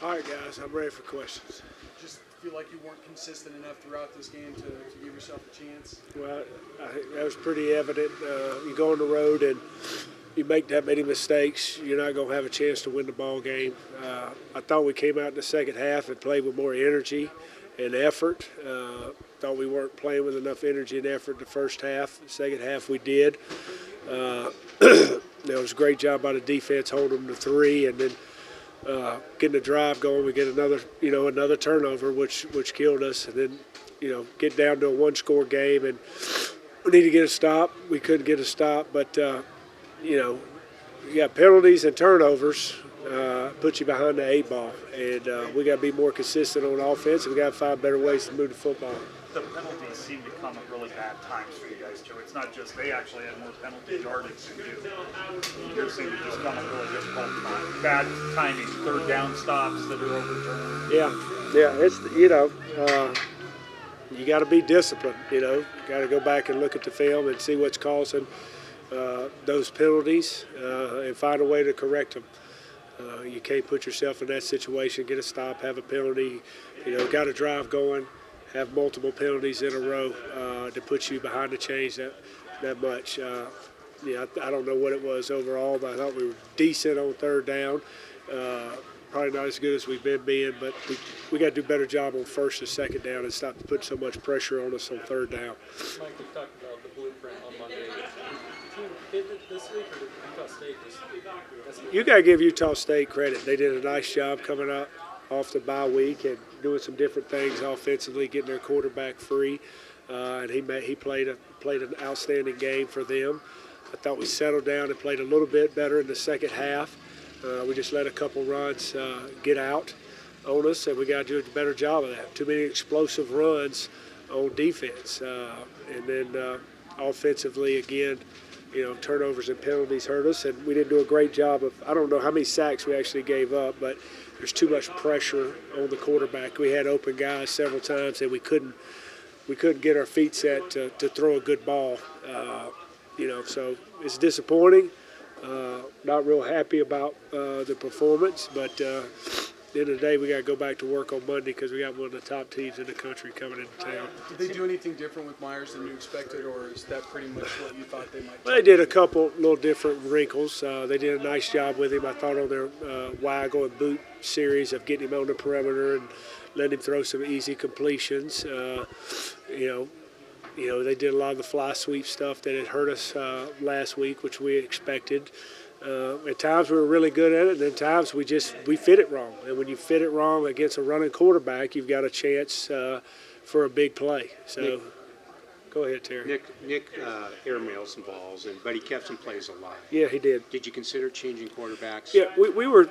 All right, guys, I'm ready for questions. Just feel like you weren't consistent enough throughout this game to give yourself a chance? Well, I think that was pretty evident. You go on the road and you make that many mistakes, you're not going to have a chance to win the ball game. I thought we came out in the second half and played with more energy and effort. Thought we weren't playing with enough energy and effort in the first half. The second half we did. It was a great job by the defense holding them to 3, and then getting the drive going. We get another turnover, which killed us, and then get down to a 1-score game, and we need to get a stop. We couldn't get a stop, but you got penalties and turnovers put you behind the 8 ball, and we got to be more consistent on offense, and we got to find better ways to move the football. The penalties seem to come at really bad times for you guys too. It's not just they actually had more penalty yardage than you. You seem to just come at really difficult time. Bad timing, third down stops that are overturned. Yeah, it's you got to be disciplined. Got to go back and look at the film and see what's causing those penalties and find a way to correct them. You can't put yourself in that situation, get a stop, have a penalty. Got a drive going, have multiple penalties in a row to put you behind the chains that much. I don't know what it was overall, but I thought we were decent on third down. Probably not as good as we've been being, but we got to do a better job on first and second down and stop putting so much pressure on us on third down. Mike, you talked about the blueprint on Monday. Did you hit it this week, or did Utah State just? You got to give Utah State credit. They did a nice job coming up off the bye week and doing some different things offensively, getting their quarterback free, and he played an outstanding game for them. I thought we settled down and played a little bit better in the second half. We just let a couple runs get out on us, and we got to do a better job of that. Too many explosive runs on defense, and then offensively again. Turnovers and penalties hurt us, and we didn't do a great job of. I don't know how many sacks we actually gave up, but there's too much pressure on the quarterback. We had open guys several times, and we couldn't get our feet set to throw a good ball. So it's disappointing. Not real happy about the performance, but at the end of the day, we got to go back to work on Monday because we got one of the top teams in the country coming into town. Did they do anything different with Myers than you expected, or is that pretty much what you thought they might do? Well, they did a couple little different wrinkles. They did a nice job with him, I thought, on their waggle and boot series of getting him on the perimeter and letting him throw some easy completions. They did a lot of the fly sweep stuff that had hurt us last week, which we expected. At times we were really good at it, and at times we fit it wrong. And when you fit it wrong against a running quarterback, you've got a chance for a big play. So, go ahead, Terry. Nick airmailed some balls, but he kept some plays alive. Yeah, he did. Did you consider changing quarterbacks? Yeah, we were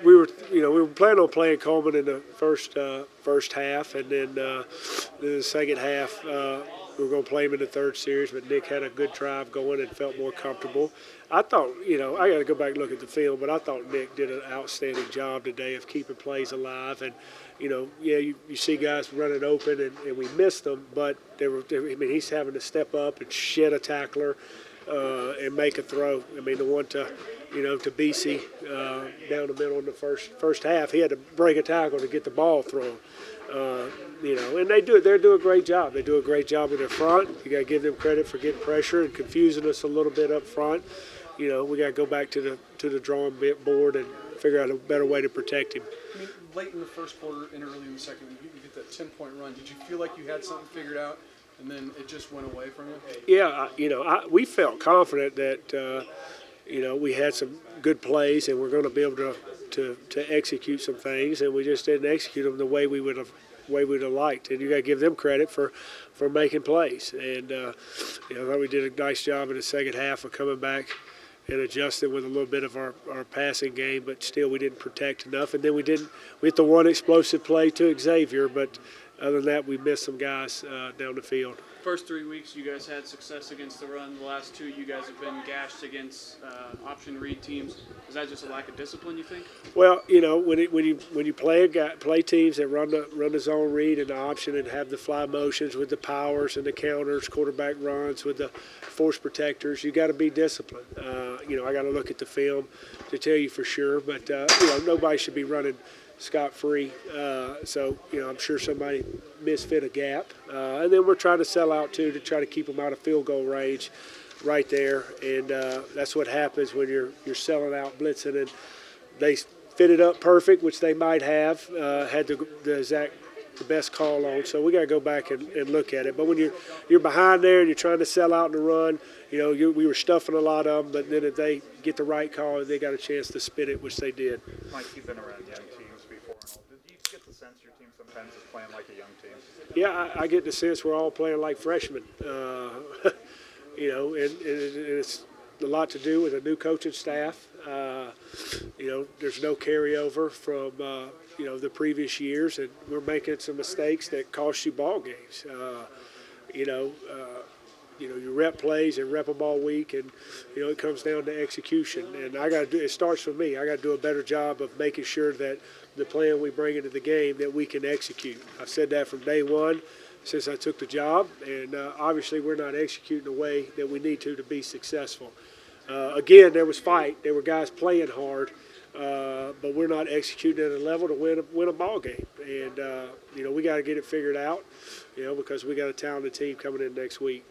planning on playing Coleman in the first half, and then the second half we were going to play him in the third series. But Nick had a good drive going and felt more comfortable. I thought, I got to go back and look at the film, but I thought Nick did an outstanding job today of keeping plays alive. And, you see guys running open, and we missed them, but he's having to step up and shed a tackler and make a throw. the one to BC down the middle in the first half, he had to break a tackle to get the ball thrown. And they do it. They do a great job. They do a great job in their front. You got to give them credit for getting pressure and confusing us a little bit up front. We got to go back to the drawing board and figure out a better way to protect him. Late in the first quarter and early in the second, you get that 10-point run. Did you feel like you had something figured out, and then it just went away from you? Yeah, we felt confident that we had some good plays and we're going to be able to execute some things, and we just didn't execute them the way we would have liked. And you got to give them credit for making plays. And I thought we did a nice job in the second half of coming back and adjusting with a little bit of our passing game, but still we didn't protect enough. And then we hit the one explosive play to Xavier, but other than that, we missed some guys down the field. First 3 weeks, you guys had success against the run. The last 2, you guys have been gashed against option read teams. Is that just a lack of discipline, you think? Well, when you play teams that run the zone read and the option and have the fly motions with the powers and the counters, quarterback runs with the force protectors, you got to be disciplined. I got to look at the film to tell you for sure, but nobody should be running scot-free. So, I'm sure somebody misfit a gap. And then we're trying to sell out, too, to try to keep them out of field goal range right there. And that's what happens when you're selling out, blitzing, and they fit it up perfect, which they might have, had the best call on. So we got to go back and look at it. But when you're behind there and you're trying to sell out in the run, we were stuffing a lot of them. But then if they get the right call, they got a chance to spin it, which they did. Mike, you've been around young teams before and all. Did you get the sense your team sometimes is playing like a young team? Yeah, I get the sense we're all playing like freshmen. And it's a lot to do with a new coaching staff. There's no carryover from the previous years, and we're making some mistakes that cost you ball games. You rep plays and rep them all week, and it comes down to execution. And it starts with me. I got to do a better job of making sure that the plan we bring into the game that we can execute. I've said that from day one since I took the job, and obviously we're not executing the way that we need to be successful. Again, there was fight. There were guys playing hard, but we're not executing at a level to win a ball game. And we got to get it figured out, because we got a talented team coming in next week.